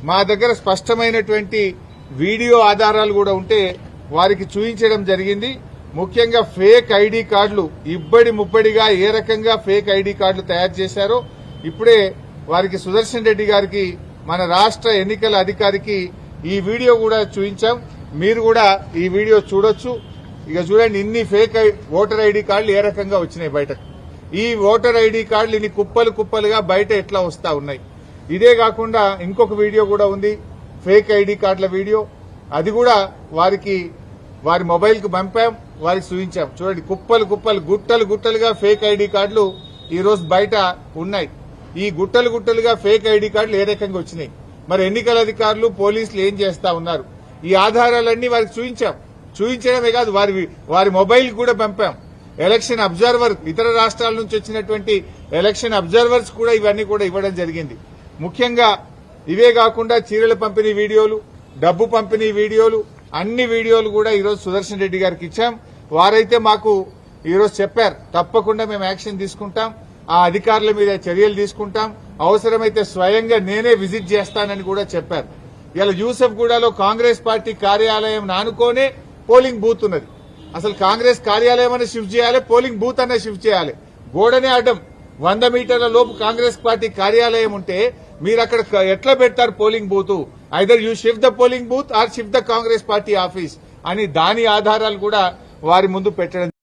మా దగ్గర స్పష్టమైనటువంటి వీడియో ఆధారాలు కూడా ఉంటే వారికి చూపించడం జరిగింది. ముఖ్యంగా ఫేక్ ఐడి కార్డులు ఇబ్బడి ముబ్బడిగా ఏ రకంగా ఫేక్ ఐడి కార్డులు తయారు చేశారో ఇప్పుడే వారికి సుదర్శన్ రెడ్డి గారికి మన రాష్ట్ర ఎన్నికల అధికారికి ఈ వీడియో కూడా చూపించాం. మీరు కూడా ఈ వీడియో చూడొచ్చు. ఇక చూడండి, ఇన్ని ఫేక్ ఓటర్ ఐడి కార్డులు ఏ రకంగా వచ్చినాయి బయటకు. ఈ ఓటర్ ఐడి కార్డులు ఇన్ని కుప్పలు కుప్పలుగా బయట ఎట్లా వస్తా ఉన్నాయి. ఇదే కాకుండా ఇంకొక వీడియో కూడా ఉంది, ఫేక్ ఐడి కార్డుల వీడియో. అది కూడా వారి మొబైల్ కు పంపాం, వారికి చూపించాం. చూడండి, కుప్పలు కుప్పలు గుట్టలు గుట్టలుగా ఫేక్ ఐడి కార్డులు ఈ రోజు బయట ఉన్నాయి. ఈ గుట్టలు గుట్టలుగా ఫేక్ ఐడి కార్డులు ఏ రకంగా వచ్చినాయి, మరి ఎన్నికల అధికారులు పోలీసులు ఏం చేస్తా ఉన్నారు, ఈ ఆధారాలన్నీ వారికి చూపించాం. చూపించడమే కాదు, వారి మొబైల్ కూడా పంపాం. ఎలక్షన్ అబ్జర్వర్, ఇతర రాష్ట్రాల నుంచి వచ్చినటువంటి ఎలక్షన్ అబ్జర్వర్స్ కూడా ఇవన్నీ కూడా ఇవ్వడం జరిగింది. ముఖ్యంగా ఇవే కాకుండా చీరల పంపిణీ వీడియోలు, డబ్బు పంపిణీ వీడియోలు, అన్ని వీడియోలు కూడా ఈరోజు సుదర్శన్ రెడ్డి గారికి ఇచ్చాం. వారైతే మాకు ఈరోజు చెప్పారు, తప్పకుండా మేము యాక్షన్ తీసుకుంటాం, ఆ అధికారుల మీద చర్యలు తీసుకుంటాం, అవసరమైతే స్వయంగా నేనే విజిట్ చేస్తానని కూడా చెప్పారు. ఇలా యూసఫ్గూడలో కాంగ్రెస్ పార్టీ కార్యాలయం నానుకోనే పోలింగ్ బూత్ ఉన్నది. అసలు కాంగ్రెస్ కార్యాలయం అనే షిఫ్ట్ చేయాలి, పోలింగ్ బూత్ అనే షిఫ్ట్ చేయాలి. గోడనే అడ్డం 100 మీటర్ల లోపు కాంగ్రెస్ పార్టీ కార్యాలయం ఉంటే మీరు అక్కడ ఎట్లా పెడతారు polling booth? Either you shift the polling booth are shift the Congress party office అని దాని ఆధారాలు కూడా వారి ముందు పెట్టడం